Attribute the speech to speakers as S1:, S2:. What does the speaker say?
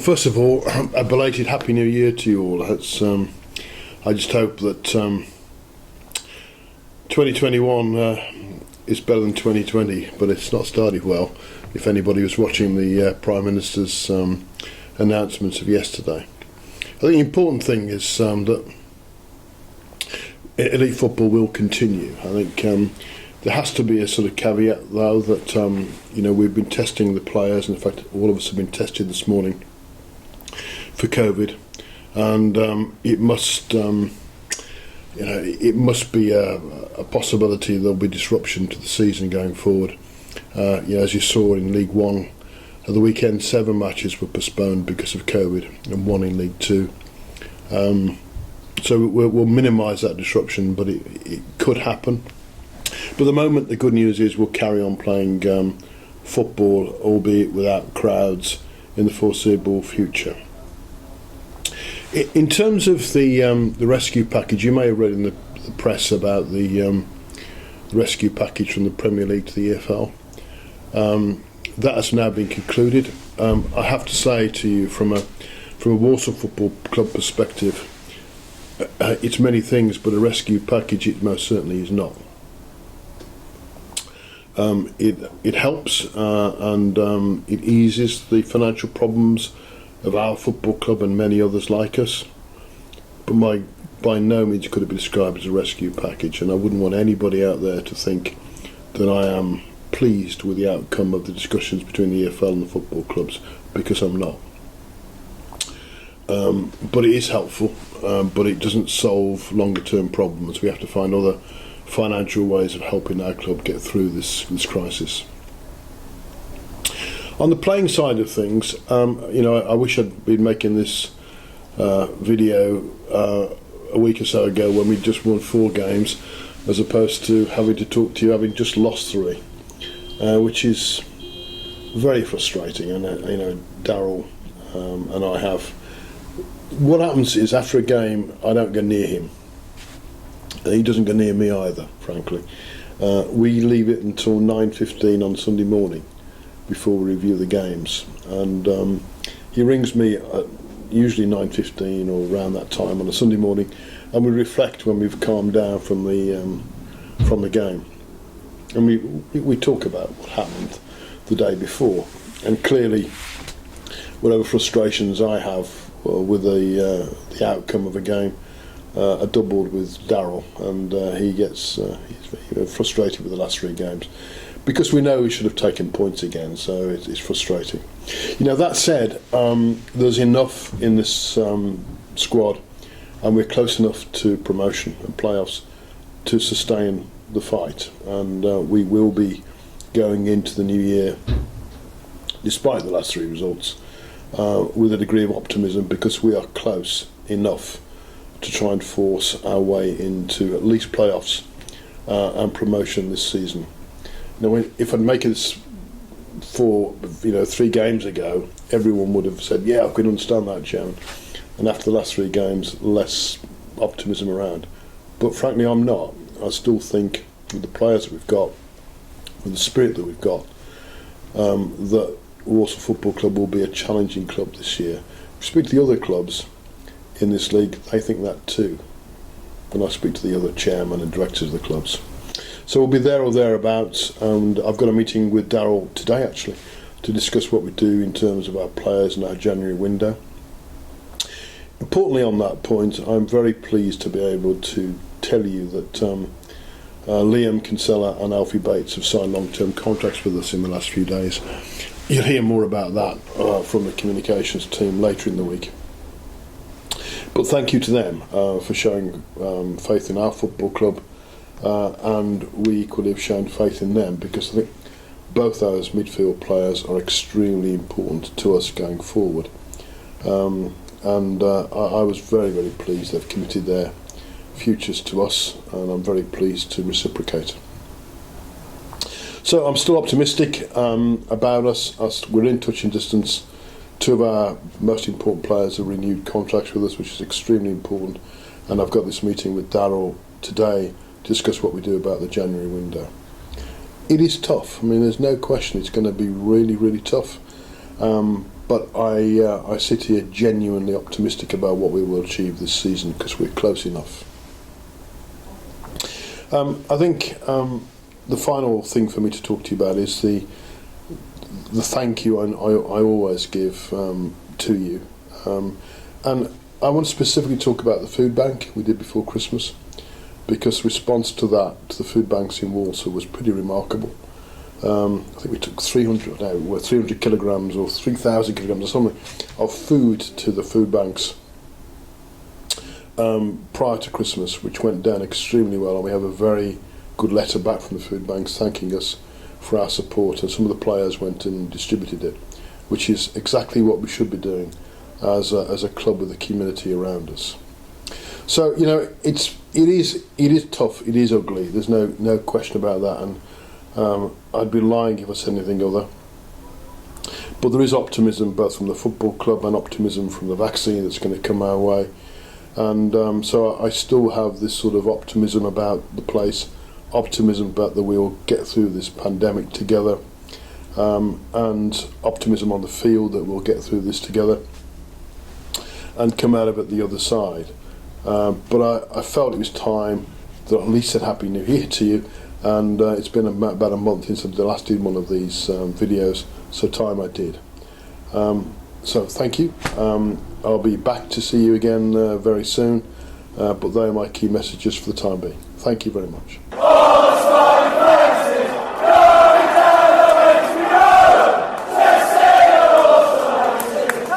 S1: Well, first of all, a belated Happy New Year to you all. I just hope that 2021 is better than 2020, but it's not started well. If anybody was watching the Prime Minister's announcements of yesterday, I think the important thing is that elite football will continue. I think there has to be a sort of caveat, though, that we've been testing the players, and in fact, all of us have been tested this morning for COVID, and it must be a possibility there'll be disruption to the season going forward. As you saw in League One, at the weekend 7 matches were postponed because of COVID, and 1 in League Two. So we'll minimise that disruption, but it could happen. But at the moment, the good news is we'll carry on playing football, albeit without crowds, in the foreseeable future. In terms of the rescue package, you may have read in the press about the rescue package from the Premier League to the EFL. That has now been concluded. I have to say to you, from a Walsall Football Club perspective, it's many things, but a rescue package it most certainly is not. It helps and it eases the financial problems of our football club and many others like us, but by no means could it be described as a rescue package, and I wouldn't want anybody out there to think that I am pleased with the outcome of the discussions between the EFL and the football clubs, because I'm not. But it is helpful, but it doesn't solve longer term problems. We have to find other financial ways of helping our club get through this crisis. On the playing side of things, I wish I'd been making this video a week or so ago when we just won 4 games, as opposed to having to talk to you having just lost 3, which is very frustrating. And Darryl and I have. What happens is, after a game, I don't go near him. He doesn't go near me either, frankly. We leave it until 9:15 on Sunday morning before we review the games, and he rings me at usually 9:15 or around that time on a Sunday morning, and we reflect when we've calmed down from the game, and we talk about what happened the day before, and clearly whatever frustrations I have with the outcome of a game are doubled with Darryl, and he gets he's frustrated with the last 3 games, because we know we should have taken points again, so it's frustrating. That said, there's enough in this squad, and we're close enough to promotion and playoffs to sustain the fight, and we will be going into the new year, despite the last 3 results, with a degree of optimism, because we are close enough to try and force our way into at least playoffs and promotion this season. If I'd make this for 3 games ago, everyone would have said, "Yeah, I could understand that, Chairman." And after the last 3 games, less optimism around. But frankly, I'm not. I still think, with the players that we've got, with the spirit that we've got, that Walsall Football Club will be a challenging club this year. If you speak to the other clubs in this league, they think that too, when I speak to the other chairman and directors of the clubs. So we'll be there or thereabouts, and I've got a meeting with Darryl today, actually, to discuss what we do in terms of our players and our January window. Importantly, on that point, I'm very pleased to be able to tell you that Liam Kinsella and Alfie Bates have signed long-term contracts with us in the last few days. You'll hear more about that from the communications team later in the week. But thank you to them for showing faith in our football club, and we equally have shown faith in them, because I think both those midfield players are extremely important to us going forward. I was very, very pleased they've committed their futures to us, and I'm very pleased to reciprocate. So I'm still optimistic about us. We're in touching distance. 2 of our most important players have renewed contracts with us, which is extremely important, and I've got this meeting with Darryl today to discuss what we do about the January window. It is tough. I mean, there's no question it's going to be really, really tough, but I sit here genuinely optimistic about what we will achieve this season because we're close enough. I think the final thing for me to talk to you about is the thank you I always give to you, and I want to specifically talk about the food bank we did before Christmas, because response to that, to the food banks in Walsall, was pretty remarkable. I think we took 300 kilograms or 3,000 kilograms or something of food to the food banks prior to Christmas, which went down extremely well, and we have a very good letter back from the food banks thanking us for our support, and some of the players went and distributed it, which is exactly what we should be doing as a club with a community around us. So it is tough, it is ugly. There's no question about that, and I'd be lying if I said anything other. But there is optimism both from the football club and optimism from the vaccine that's going to come our way, and so I still have this sort of optimism about the place, optimism about that we'll get through this pandemic together, and optimism on the field that we'll get through this together and come out of it the other side. But I felt it was time that I at least said Happy New Year to you, and it's been about a month since I last did one of these videos, so time I did. So thank you. I'll be back to see you again very soon, but they are my key messages for the time being. Thank you very much.